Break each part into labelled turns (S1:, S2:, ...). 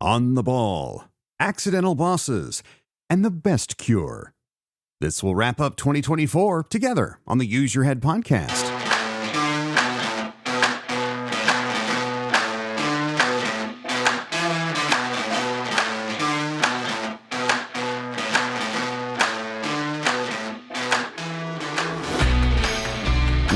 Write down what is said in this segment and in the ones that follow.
S1: on the ball, accidental bosses, and the best cure. This will wrap up 2024 together on the Use Your Head podcast.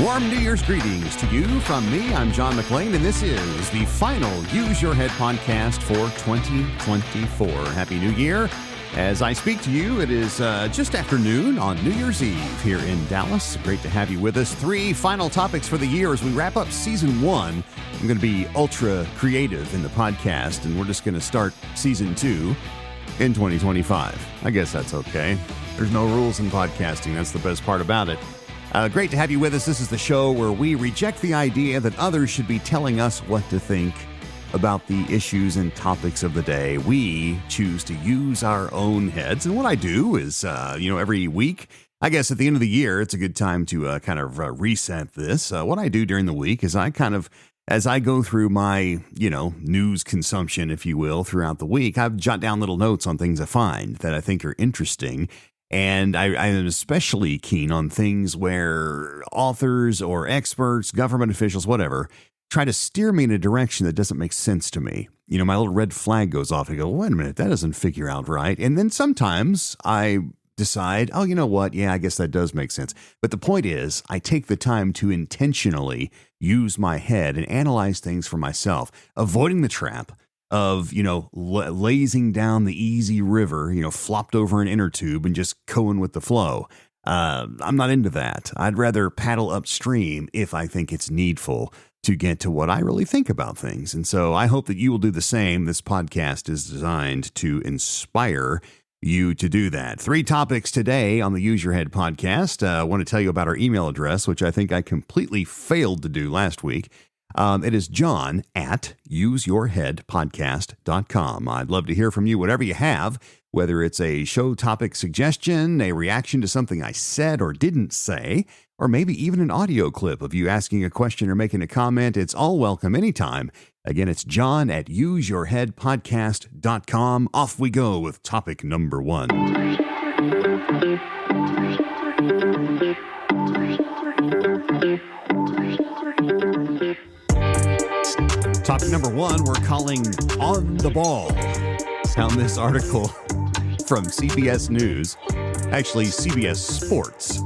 S1: Warm New Year's greetings to you from me. I'm John McClain, and this is the final Use Your Head podcast for 2024. Happy New Year. As I speak to you, it is just afternoon on New Year's Eve here in Dallas. Great to have you with us. 3 final topics for the year as we wrap up season 1. I'm going to be ultra creative in the podcast, and we're just going to start season 2 in 2025. I guess that's okay. There's no rules in podcasting. That's the best part about it. Great to have you with us. This is the show where we reject the idea that others should be telling us what to think about the issues and topics of the day. We choose to use our own heads. And what I do is, every week, I guess at the end of the year, it's a good time to kind of reset this. What I do during the week is as I go through my, news consumption, if you will, throughout the week, I jot down little notes on things I find that I think are interesting. And I am especially keen on things where authors or experts, government officials, whatever, try to steer me in a direction that doesn't make sense to me. My little red flag goes off. I go, wait a minute, that doesn't figure out right. And then sometimes I decide, oh, you know what? Yeah, I guess that does make sense. But the point is, I take the time to intentionally use my head and analyze things for myself, avoiding the trap of, lazing down the easy river, flopped over an inner tube and just going with the flow. I'm not into that. I'd rather paddle upstream if I think it's needful to get to what I really think about things. And so I hope that you will do the same. This podcast is designed to inspire you to do that. 3 topics today on the Use Your Head podcast. I want to tell you about our email address, which I think I completely failed to do last week. It is john@useyourheadpodcast.com. I'd love to hear from you, whatever you have, whether it's a show topic suggestion, a reaction to something I said or didn't say, or maybe even an audio clip of you asking a question or making a comment. It's all welcome anytime. Again, it's john@useyourheadpodcast.com. Off we go with topic number 1. Topic number 1, we're calling On the Ball. Found this article from CBS News, actually CBS Sports,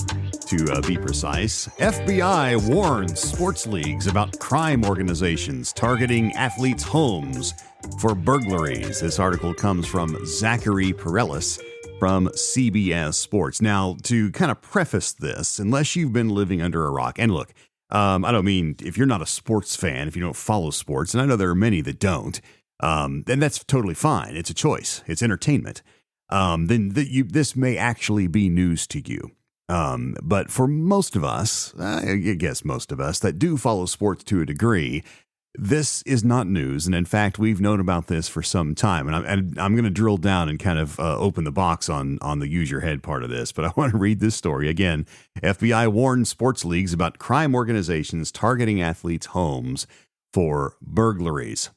S1: to be precise. FBI warns sports leagues about crime organizations targeting athletes' homes for burglaries. This article comes from Zachary Perelis from CBS Sports. Now, to kind of preface this, unless you've been living under a rock, and look, I don't mean if you're not a sports fan, if you don't follow sports, and I know there are many that don't, then that's totally fine. It's a choice. It's entertainment. This may actually be news to you. But for most of us, I guess most of us that do follow sports to a degree, this is not news. And in fact, we've known about this for some time. And I'm going to drill down and kind of open the box on the Use Your Head part of this. But I want to read this story again. FBI warns sports leagues about crime organizations targeting athletes' homes for burglaries.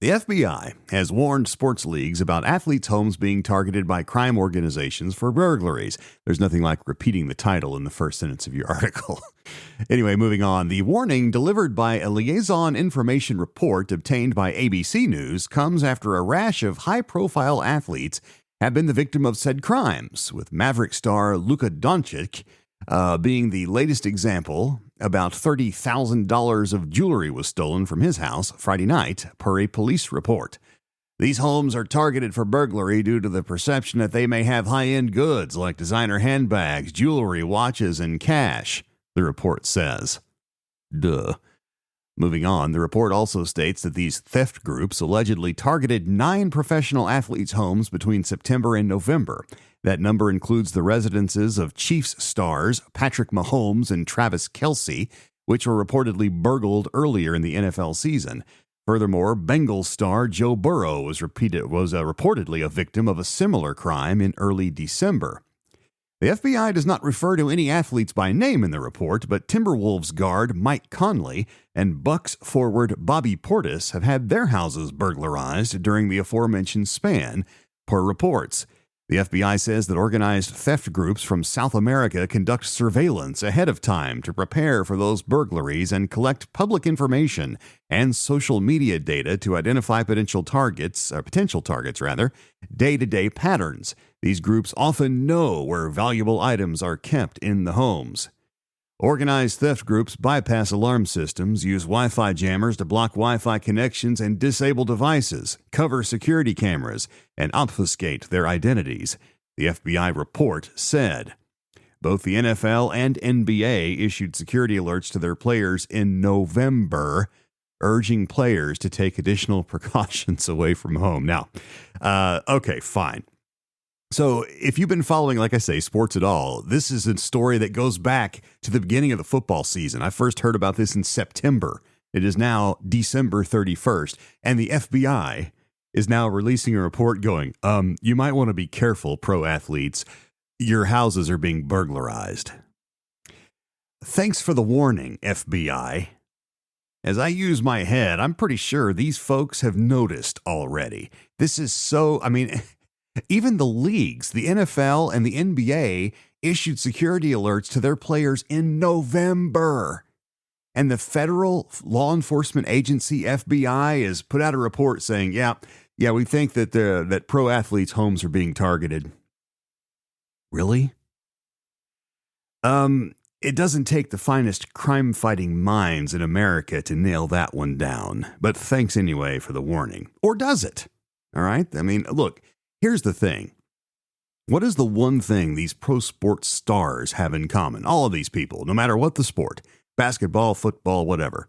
S1: The FBI has warned sports leagues about athletes' homes being targeted by crime organizations for burglaries. There's nothing like repeating the title in the first sentence of your article. Anyway, moving on. The warning, delivered by a liaison information report obtained by ABC News, comes after a rash of high-profile athletes have been the victim of said crimes, with Maverick star Luka Doncic being the latest example. About $30,000 of jewelry was stolen from his house Friday night, per a police report. These homes are targeted for burglary due to the perception that they may have high-end goods like designer handbags, jewelry, watches, and cash, the report says. Duh. Moving on, the report also states that these theft groups allegedly targeted 9 professional athletes' homes between September and November. That number includes the residences of Chiefs stars Patrick Mahomes and Travis Kelce, which were reportedly burgled earlier in the NFL season. Furthermore, Bengals star Joe Burrow was reportedly a victim of a similar crime in early December. The FBI does not refer to any athletes by name in the report, but Timberwolves guard Mike Conley and Bucks forward Bobby Portis have had their houses burglarized during the aforementioned span, per reports. The FBI says that organized theft groups from South America conduct surveillance ahead of time to prepare for those burglaries and collect public information and social media data to identify potential targets, day-to-day patterns. These groups often know where valuable items are kept in the homes. Organized theft groups bypass alarm systems, use Wi-Fi jammers to block Wi-Fi connections and disable devices, cover security cameras, and obfuscate their identities, the FBI report said. Both the NFL and NBA issued security alerts to their players in November, urging players to take additional precautions away from home. Now, okay, fine. So if you've been following, like I say, sports at all, this is a story that goes back to the beginning of the football season. I first heard about this in September. It is now December 31st, and the FBI is now releasing a report going, you might want to be careful, pro athletes. Your houses are being burglarized. Thanks for the warning, FBI. As I use my head, I'm pretty sure these folks have noticed already. This is so, even the leagues, the NFL and the NBA, issued security alerts to their players in November. And the federal law enforcement agency, FBI, has put out a report saying, yeah, we think that pro athletes' homes are being targeted. Really? It doesn't take the finest crime-fighting minds in America to nail that one down. But thanks anyway for the warning. Or does it? All right? Look. Here's the thing. What is the one thing these pro sports stars have in common? All of these people, no matter what the sport, basketball, football, whatever.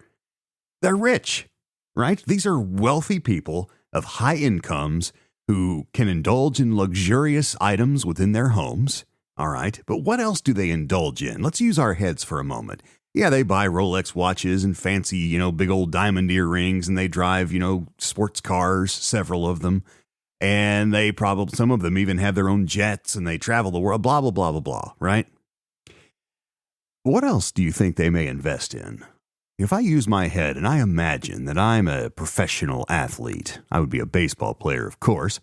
S1: They're rich, right? These are wealthy people of high incomes who can indulge in luxurious items within their homes, all right? But what else do they indulge in? Let's use our heads for a moment. Yeah, they buy Rolex watches and fancy, big old diamond earrings, and they drive, sports cars, several of them. And some of them even have their own jets and they travel the world, blah, blah, blah, blah, blah, right? What else do you think they may invest in? If I use my head and I imagine that I'm a professional athlete, I would be a baseball player, of course.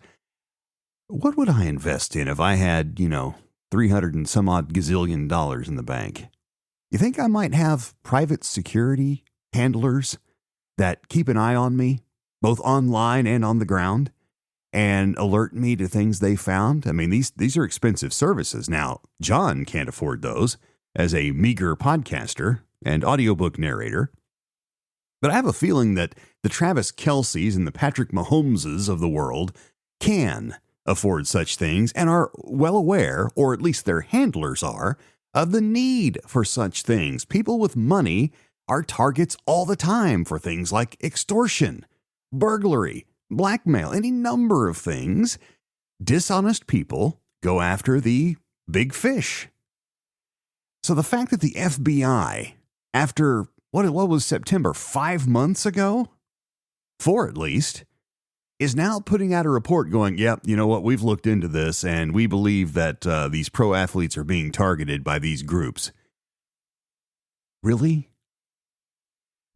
S1: What would I invest in if I had, 300 and some odd gazillion dollars in the bank? You think I might have private security handlers that keep an eye on me, both online and on the ground? And alert me to things they found? These are expensive services. Now, John can't afford those as a meager podcaster and audiobook narrator. But I have a feeling that the Travis Kelce's and the Patrick Mahomeses of the world can afford such things and are well aware, or at least their handlers are, of the need for such things. People with money are targets all the time for things like extortion, burglary, blackmail, any number of things. Dishonest people go after the big fish. So the fact that the FBI, after what was September, 5 months ago, 4 at least, is now putting out a report going, yep, you know what, we've looked into this and we believe that these pro athletes are being targeted by these groups. Really?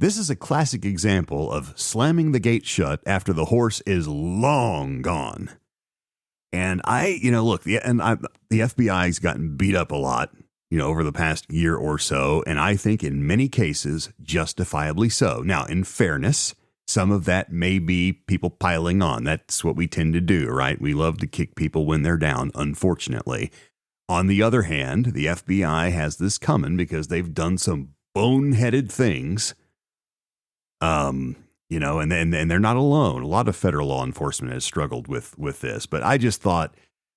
S1: This is a classic example of slamming the gate shut after the horse is long gone. And the FBI's gotten beat up a lot, over the past year or so, and I think in many cases, justifiably so. Now, in fairness, some of that may be people piling on. That's what we tend to do, right? We love to kick people when they're down, unfortunately. On the other hand, the FBI has this coming because they've done some boneheaded things. And they're not alone. A lot of federal law enforcement has struggled with this, but I just thought,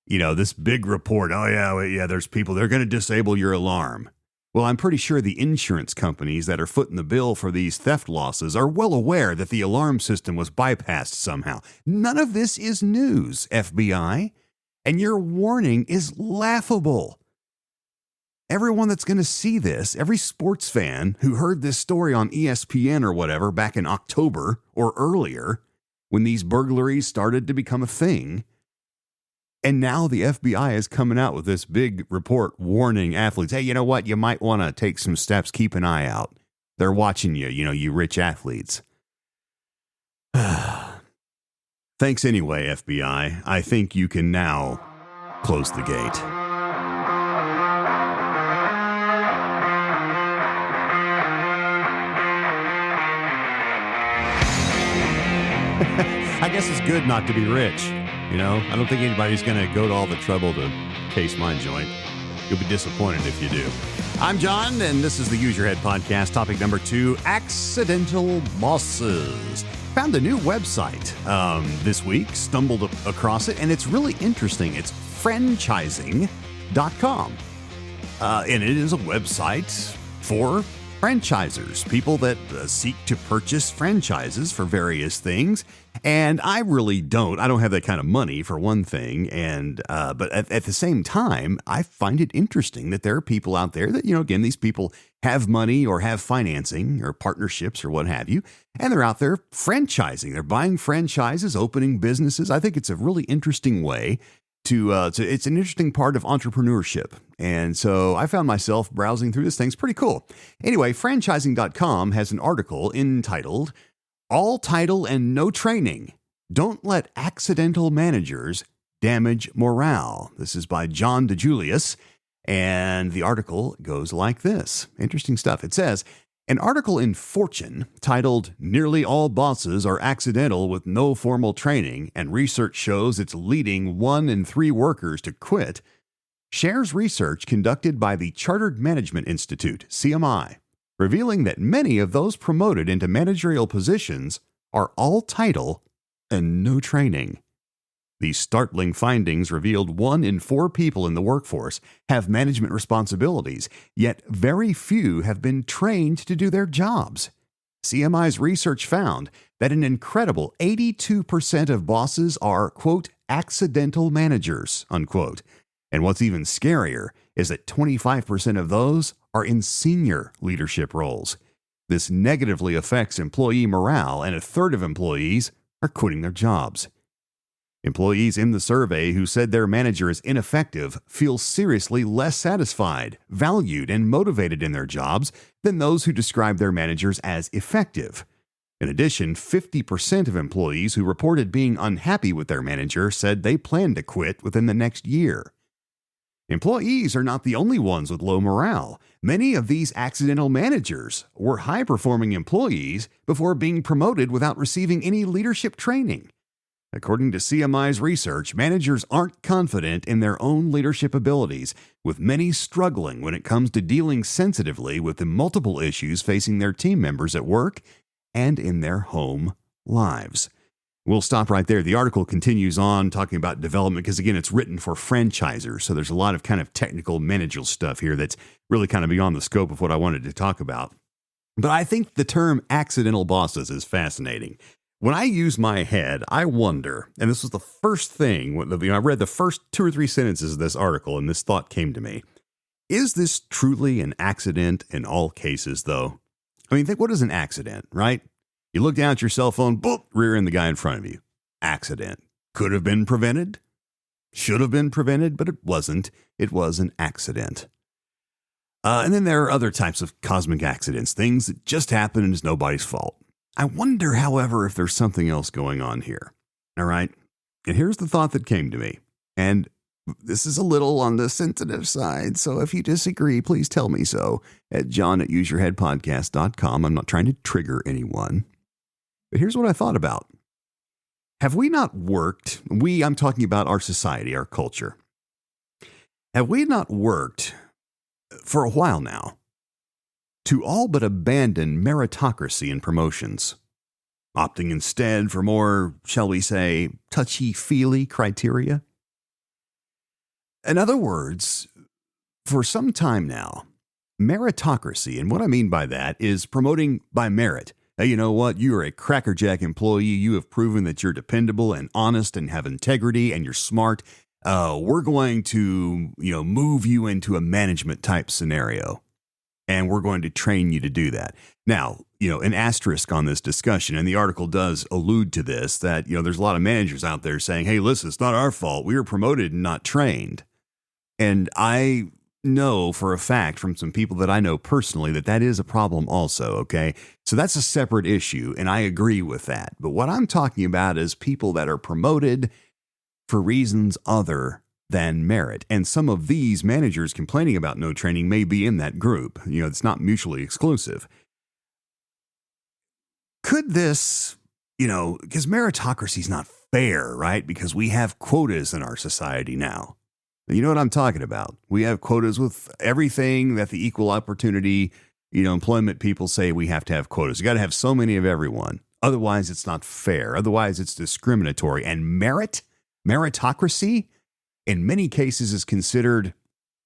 S1: this big report, there's people, they're going to disable your alarm. Well, I'm pretty sure the insurance companies that are footing the bill for these theft losses are well aware that the alarm system was bypassed somehow. None of this is news, FBI, and your warning is laughable. Everyone that's going to see this, every sports fan who heard this story on ESPN or whatever back in October or earlier, when these burglaries started to become a thing, And now the FBI is coming out with this big report warning athletes, hey, you know what? You might want to take some steps. Keep an eye out. They're watching you, you rich athletes. Thanks anyway, FBI. I think you can now close the gate. I guess it's good not to be rich. I don't think anybody's going to go to all the trouble to case my joint. You'll be disappointed if you do. I'm John, and this is the Use Your Head podcast. Topic number 2, accidental bosses. Found a new website this week, stumbled across it, and it's really interesting. It's franchising.com. And it is a website for franchisers, people that seek to purchase franchises for various things. And I don't have that kind of money, for one thing. And but at the same time, I find it interesting that there are people out there that, again, these people have money or have financing or partnerships or what have you, and they're out there franchising. They're buying franchises, opening businesses. I think it's a really interesting way to it's an interesting part of entrepreneurship. And so I found myself browsing through this thing. It's pretty cool. Anyway, franchising.com has an article entitled, All Title and No Training. Don't Let Accidental Managers Damage Morale. This is by John DeJulius. And the article goes like this. Interesting stuff. It says, an article in Fortune titled, Nearly All Bosses Are Accidental with No Formal Training, and Research Shows It's Leading 1 in 3 Workers to Quit, shares research conducted by the Chartered Management Institute, CMI, revealing that many of those promoted into managerial positions are all title and no training. These startling findings revealed 1 in 4 people in the workforce have management responsibilities, yet very few have been trained to do their jobs. CMI's research found that an incredible 82% of bosses are, quote, accidental managers, unquote. And what's even scarier is that 25% of those are in senior leadership roles. This negatively affects employee morale, and a third of employees are quitting their jobs. Employees in the survey who said their manager is ineffective feel seriously less satisfied, valued, and motivated in their jobs than those who describe their managers as effective. In addition, 50% of employees who reported being unhappy with their manager said they plan to quit within the next year. Employees are not the only ones with low morale. Many of these accidental managers were high-performing employees before being promoted without receiving any leadership training. According to CMI's research, managers aren't confident in their own leadership abilities, with many struggling when it comes to dealing sensitively with the multiple issues facing their team members at work and in their home lives. We'll stop right there. The article continues on talking about development because, again, it's written for franchisers, so there's a lot of kind of technical managerial stuff here that's really kind of beyond the scope of what I wanted to talk about. But I think the term accidental bosses is fascinating. When I use my head, I wonder, and this was the first thing, I read the first 2 or 3 sentences of this article, and this thought came to me. Is this truly an accident in all cases, though? I mean, think, what is an accident, right? You look down at your cell phone, boop, rear end the guy in front of you. Accident. Could have been prevented. Should have been prevented, but it wasn't. It was an accident. And then there are other types of cosmic accidents, things that just happen and it's nobody's fault. I wonder, however, if there's something else going on here. All right. And here's the thought that came to me. And this is a little on the sensitive side. So if you disagree, please tell me so at john@useyourheadpodcast.com. I'm not trying to trigger anyone. But here's what I thought about. Have we not worked? I'm talking about our society, our culture. Have we not worked for a while now to all but abandon meritocracy in promotions, opting instead for more, shall we say, touchy-feely criteria? In other words, for some time now, meritocracy, and what I mean by that is promoting by merit. Hey, you know what? You are a crackerjack employee. You have proven that you're dependable and honest and have integrity and you're smart. We're going to, move you into a management type scenario. and we're going to train you to do that. Now, an asterisk on this discussion, and the article does allude to this, that, there's a lot of managers out there saying, hey, listen, it's not our fault. We were promoted and not trained. And I know for a fact from some people that I know personally that is a problem also, okay? So that's a separate issue, and I agree with that. But what I'm talking about is people that are promoted for reasons other than merit. And some of these managers complaining about no training may be in that group. It's not mutually exclusive. Could this, because meritocracy is not fair, right? Because we have quotas in our society now. You know what I'm talking about. We have quotas with everything that the equal opportunity, employment people say we have to have quotas. You got to have so many of everyone. Otherwise, it's not fair. Otherwise, it's discriminatory. And meritocracy, in many cases, is considered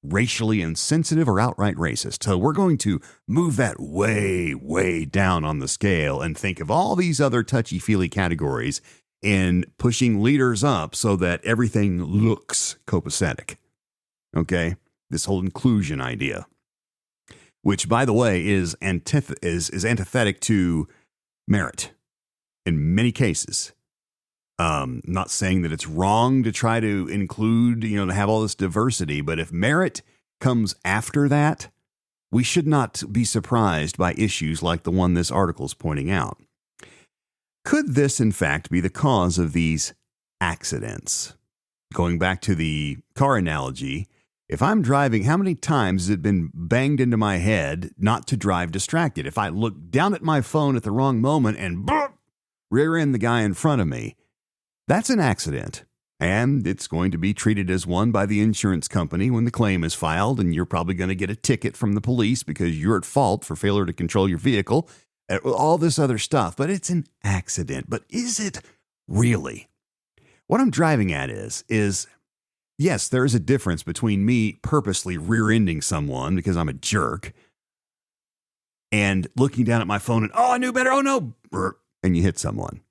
S1: racially insensitive or outright racist. So we're going to move that way, way down on the scale and think of all these other touchy-feely categories in pushing leaders up so that everything looks copacetic. Okay? This whole inclusion idea, which, by the way, is antithetic to merit in many cases. Not saying that it's wrong to try to include, to have all this diversity, but if merit comes after that, we should not be surprised by issues like the one this article is pointing out. Could this, in fact, be the cause of these accidents? Going back to the car analogy, if I'm driving, how many times has it been banged into my head not to drive distracted? If I look down at my phone at the wrong moment and rear end the guy in front of me, that's an accident. And it's going to be treated as one by the insurance company when the claim is filed, and you're probably going to get a ticket from the police because you're at fault for failure to control your vehicle. All this other stuff, but it's an accident. But is it really? What I'm driving at is yes, there is a difference between me purposely rear-ending someone because I'm a jerk and looking down at my phone and, I knew better, oh no, and you hit someone.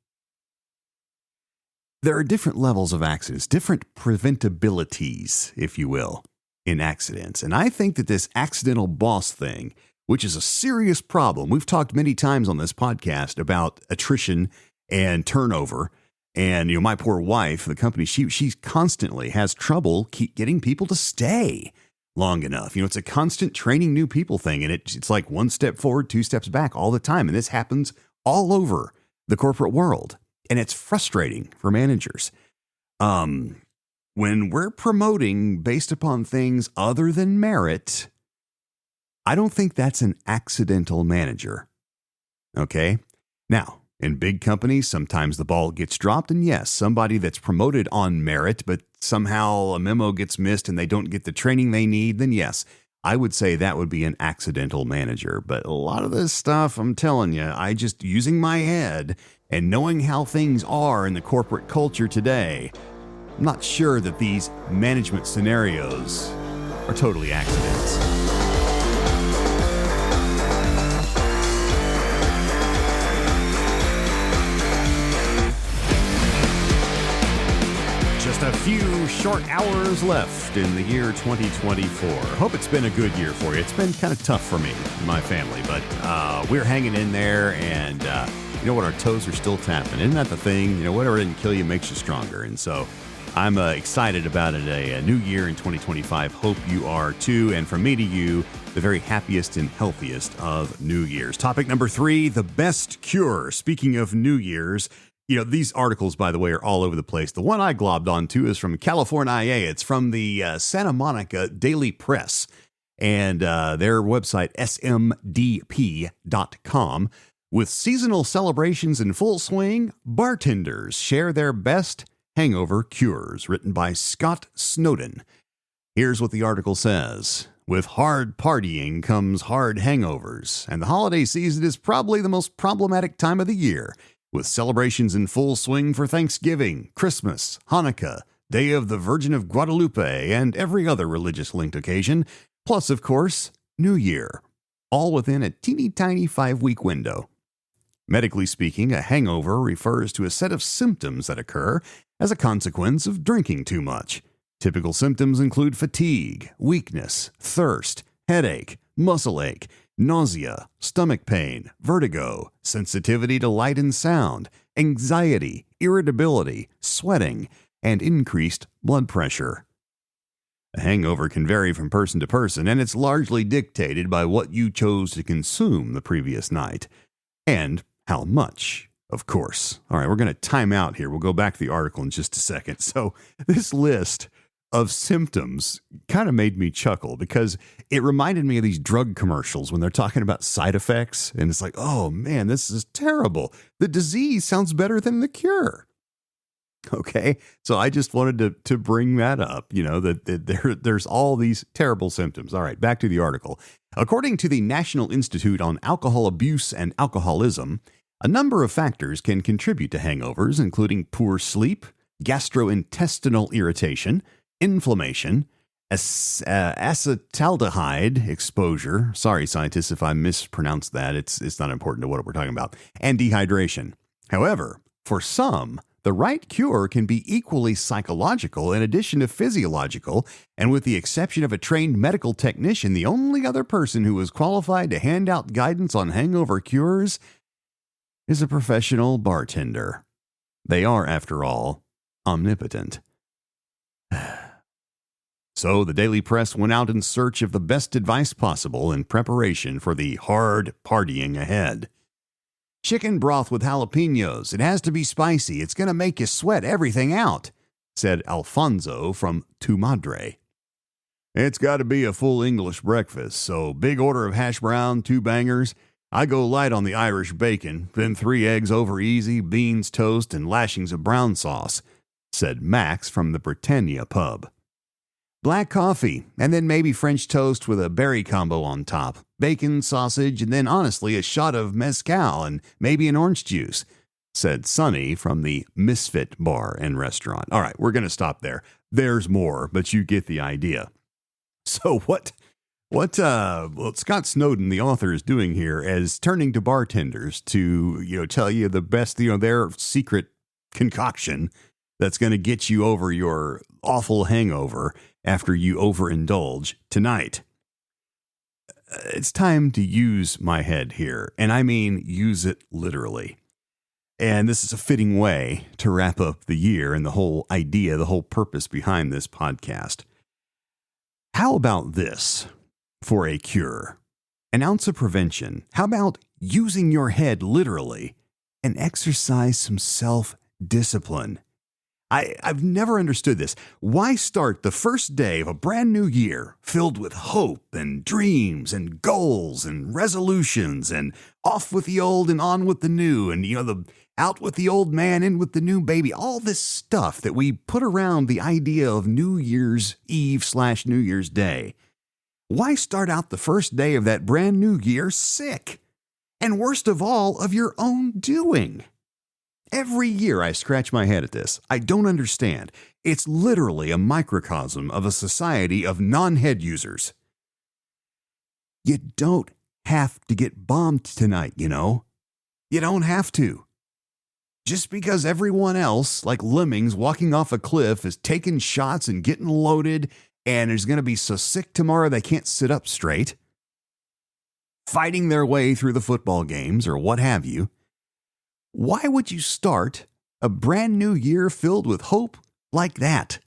S1: There are different levels of accidents, different preventabilities, if you will, in accidents. And I think that this accidental boss thing, which is a serious problem. We've talked many times on this podcast about attrition and turnover. And, my poor wife, the company, she constantly has trouble getting people to stay long enough. It's a constant training new people thing. And it's like one step forward, two steps back all the time. And this happens all over the corporate world. And it's frustrating for managers. When we're promoting based upon things other than merit, I don't think that's an accidental manager. Okay? Now, in big companies, sometimes the ball gets dropped, and yes, somebody that's promoted on merit, but somehow a memo gets missed and they don't get the training they need, then yes, I would say that would be an accidental manager. But a lot of this stuff, I'm telling you, I just using my head and knowing how things are in the corporate culture today, I'm not sure that these management scenarios are totally accidents. Just a few short hours left in the year 2024. Hope it's been a good year for you. It's been kind of tough for me and my family, but we're hanging in there, and you know what? Our toes are still tapping. Isn't that the thing? Whatever didn't kill you makes you stronger. And so I'm excited about it. A new year in 2025. Hope you are too. And from me to you, the very happiest and healthiest of New Year's. Topic number 3, the best cure. Speaking of New Year's, these articles, by the way, are all over the place. The one I globbed onto is from California. It's from the Santa Monica Daily Press and their website, smdp.com. With seasonal celebrations in full swing, bartenders share their best hangover cures, written by Scott Snowden. Here's what the article says. With hard partying comes hard hangovers, and the holiday season is probably the most problematic time of the year, with celebrations in full swing for Thanksgiving, Christmas, Hanukkah, Day of the Virgin of Guadalupe, and every other religious-linked occasion, plus, of course, New Year, all within a teeny-tiny 5-week window. Medically speaking, a hangover refers to a set of symptoms that occur as a consequence of drinking too much. Typical symptoms include fatigue, weakness, thirst, headache, muscle ache, nausea, stomach pain, vertigo, sensitivity to light and sound, anxiety, irritability, sweating, and increased blood pressure. A hangover can vary from person to person, and it's largely dictated by what you chose to consume the previous night. And how much, of course. All right, we're going to time out here. We'll go back to the article in just a second. So this list of symptoms kind of made me chuckle because it reminded me of these drug commercials when they're talking about side effects. And it's like, oh, man, this is terrible. The disease sounds better than the cure. Okay, so I just wanted to bring that up, that there's all these terrible symptoms. All right, back to the article. According to the National Institute on Alcohol Abuse and Alcoholism, a number of factors can contribute to hangovers, including poor sleep, gastrointestinal irritation, inflammation, acetaldehyde exposure. Sorry, scientists, if I mispronounced that. It's not important to what we're talking about. And dehydration. However, for some, the right cure can be equally psychological in addition to physiological, and with the exception of a trained medical technician, the only other person who is qualified to hand out guidance on hangover cures is a professional bartender. They are, after all, omnipotent. So the Daily Press went out in search of the best advice possible in preparation for the hard partying ahead. Chicken broth with jalapenos. It has to be spicy. It's going to make you sweat everything out, said Alfonso from Tu Madre. It's got to be a full English breakfast, so big order of hash brown, 2 bangers. I go light on the Irish bacon, then 3 eggs over easy, beans, toast, and lashings of brown sauce, said Max from the Britannia pub. Black coffee, and then maybe French toast with a berry combo on top. Bacon, sausage, and then honestly a shot of mezcal and maybe an orange juice, said Sonny from the Misfit Bar and Restaurant. All right, we're going to stop there. There's more, but you get the idea. So what Scott Snowden, the author, is doing here is turning to bartenders to, tell you the best, their secret concoction that's going to get you over your awful hangover after you overindulge tonight. It's time to use my head here, and I mean use it literally. And this is a fitting way to wrap up the year and the whole idea, the whole purpose behind this podcast. How about this for a cure? An ounce of prevention. How about using your head literally and exercise some self-discipline? I've never understood this. Why start the first day of a brand new year filled with hope and dreams and goals and resolutions and off with the old and on with the new and, the out with the old man, in with the new baby, all this stuff that we put around the idea of New Year's Eve/New Year's Day. Why start out the first day of that brand new year sick? And worst of all, of your own doing. Every year I scratch my head at this. I don't understand. It's literally a microcosm of a society of non-head users. You don't have to get bombed tonight, You don't have to. Just because everyone else, like lemmings walking off a cliff, is taking shots and getting loaded and is going to be so sick tomorrow they can't sit up straight, fighting their way through the football games or what have you. Why would you start a brand new year filled with hope like that?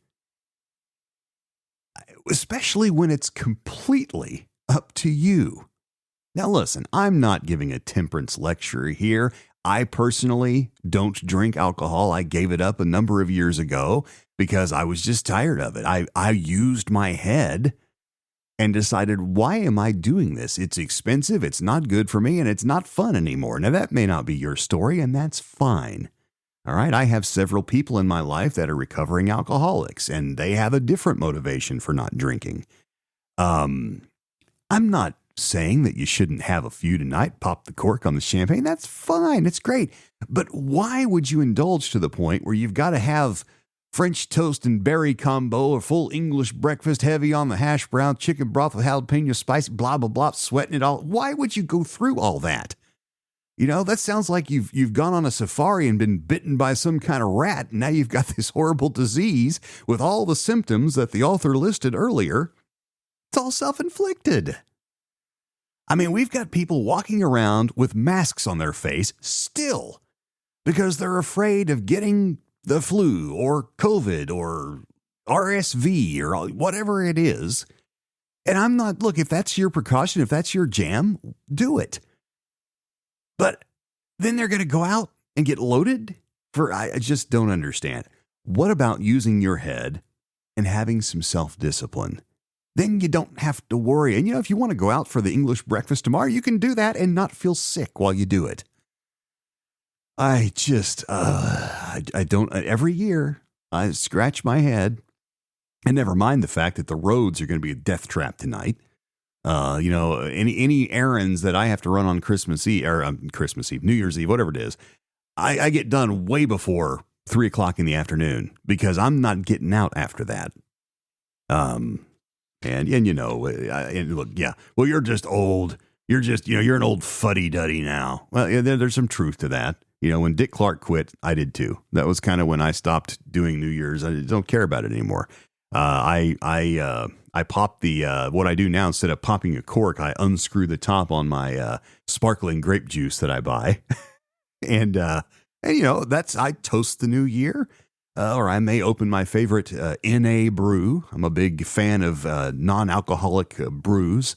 S1: Especially when it's completely up to you. Now listen, I'm not giving a temperance lecture here. I personally don't drink alcohol. I gave it up a number of years ago because I was just tired of it. I used my head and decided, why am I doing this? It's expensive, it's not good for me, and it's not fun anymore. Now, that may not be your story, and that's fine. All right, I have several people in my life that are recovering alcoholics, and they have a different motivation for not drinking. I'm not saying that you shouldn't have a few tonight, pop the cork on the champagne. That's fine, it's great. But why would you indulge to the point where you've got to have French toast and berry combo, a full English breakfast heavy on the hash brown, chicken broth with jalapeno spicy, blah, blah, blah, sweating it all? Why would you go through all that? That sounds like you've gone on a safari and been bitten by some kind of rat, and now you've got this horrible disease with all the symptoms that the author listed earlier. It's all self-inflicted. I mean, we've got people walking around with masks on their face still because they're afraid of getting the flu or COVID or RSV or whatever it is. And I'm not, look, if that's your precaution, if that's your jam, do it. But then they're going to go out and get loaded I just don't understand. What about using your head and having some self-discipline? Then you don't have to worry. And, if you want to go out for the English breakfast tomorrow, you can do that and not feel sick while you do it. I just, I don't, every year I scratch my head, and never mind the fact that the roads are going to be a death trap tonight. Any errands that I have to run on Christmas Eve, New Year's Eve, whatever it is, I get done way before 3:00 in the afternoon because I'm not getting out after that. And look, yeah, well, you're just old. You're just, you're an old fuddy-duddy now. Well, yeah, there's some truth to that. When Dick Clark quit, I did too. That was kind of when I stopped doing New Year's. I don't care about it anymore. I pop the, what I do now, instead of popping a cork, I unscrew the top on my sparkling grape juice that I buy. And I toast the new year, or I may open my favorite NA brew. I'm a big fan of non-alcoholic brews.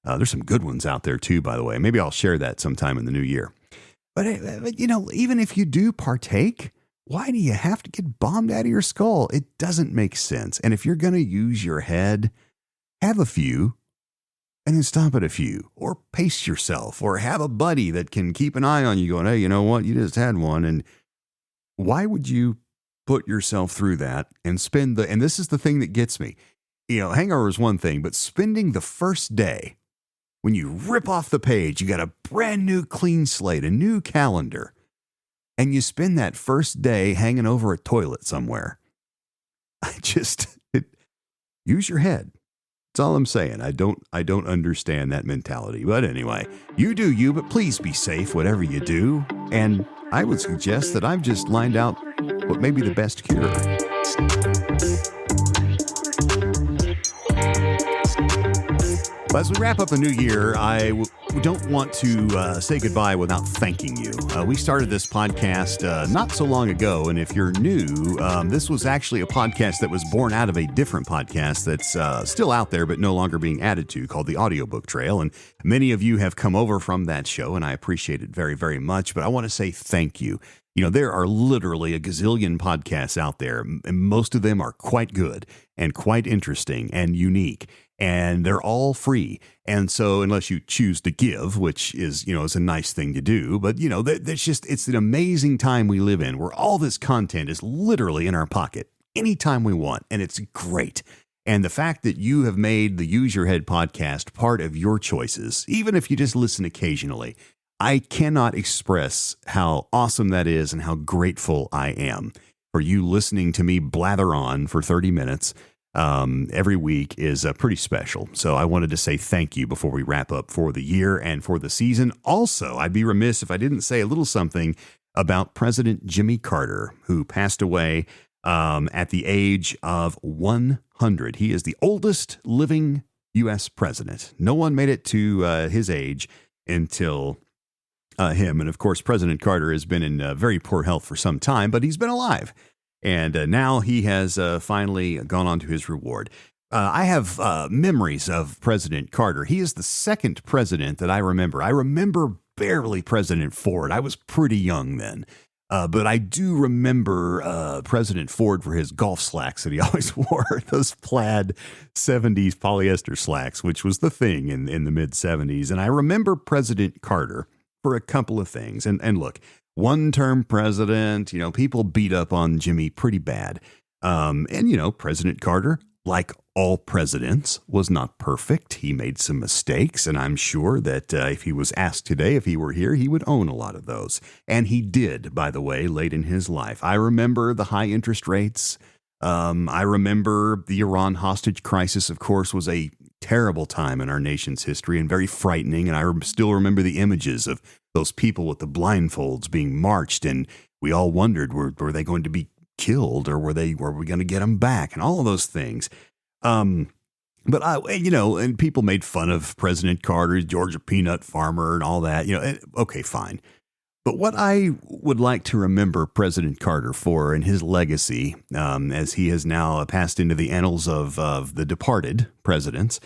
S1: There's some good ones out there too, by the way. Maybe I'll share that sometime in the new year. But even if you do partake, why do you have to get bombed out of your skull? It doesn't make sense. And if you're going to use your head, have a few and then stop at a few, or pace yourself, or have a buddy that can keep an eye on you going, hey, you know what? You just had one. And why would you put yourself through that and and this is the thing that gets me, hangover is one thing, but spending the first day when you rip off the page, you got a brand new clean slate, a new calendar, and you spend that first day hanging over a toilet somewhere. Use your head. That's all I'm saying. I don't understand that mentality. But anyway, you do you, but please be safe, whatever you do. And I would suggest that I've just lined out what may be the best cure. Well, as we wrap up a new year, I don't want to say goodbye without thanking you. We started this podcast not so long ago, and if you're new, this was actually a podcast that was born out of a different podcast that's still out there but no longer being added to, called The Audiobook Trail, and many of you have come over from that show, and I appreciate it very, very much, but I want to say thank you. There are literally a gazillion podcasts out there, and most of them are quite good and quite interesting and unique. And they're all free. And so unless you choose to give, which is, is a nice thing to do, but, it's an amazing time we live in where all this content is literally in our pocket anytime we want. And it's great. And the fact that you have made the Use Your Head podcast part of your choices, even if you just listen occasionally, I cannot express how awesome that is and how grateful I am for you listening to me blather on for 30 minutes. Every week is pretty special. So I wanted to say thank you before we wrap up for the year and for the season. Also, I'd be remiss if I didn't say a little something about President Jimmy Carter, who passed away at the age of 100. He is the oldest living U.S. president. No one made it to his age until him. And of course, President Carter has been in very poor health for some time, but he's been alive. And now he has finally gone on to his reward. I have memories of President Carter. He is the second president that I remember. I remember barely President Ford. I was pretty young then. But I do remember President Ford for his golf slacks that he always wore, those plaid 70s polyester slacks, which was the thing in the mid-70s. And I remember President Carter for a couple of things. And look, one-term president, people beat up on Jimmy pretty bad. And President Carter, like all presidents, was not perfect. He made some mistakes, and I'm sure that if he was asked today, if he were here, he would own a lot of those. And he did, by the way, late in his life. I remember the high interest rates. I remember the Iran hostage crisis, of course, was a terrible time in our nation's history and very frightening. And I still remember the images of those people with the blindfolds being marched, and we all wondered, were they going to be killed, or were we going to get them back, and all of those things. But and people made fun of President Carter, Georgia peanut farmer and all that, okay, fine. But what I would like to remember President Carter for and his legacy, as he has now passed into the annals of the departed presidents,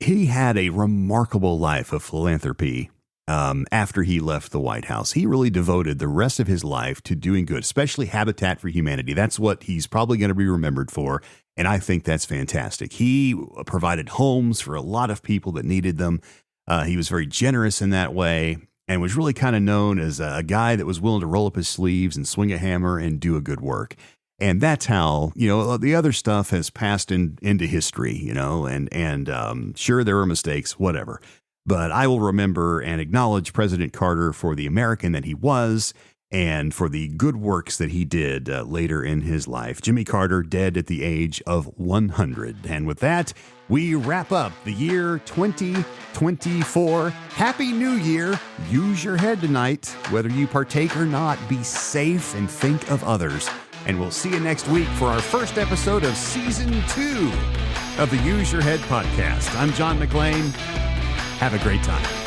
S1: he had a remarkable life of philanthropy. After he left the White House, he really devoted the rest of his life to doing good, especially Habitat for Humanity. That's what he's probably going to be remembered for. And I think that's fantastic. He provided homes for a lot of people that needed them. He was very generous in that way and was really kind of known as a guy that was willing to roll up his sleeves and swing a hammer and do a good work. And that's how, the other stuff has passed into history, and sure, there were mistakes, whatever. But I will remember and acknowledge President Carter for the American that he was and for the good works that he did later in his life. Jimmy Carter, dead at the age of 100. And with that, we wrap up the year 2024. Happy New Year. Use your head tonight. Whether you partake or not, be safe and think of others. And we'll see you next week for our first episode of Season 2 of the Use Your Head podcast. I'm John McLean. Have a great time.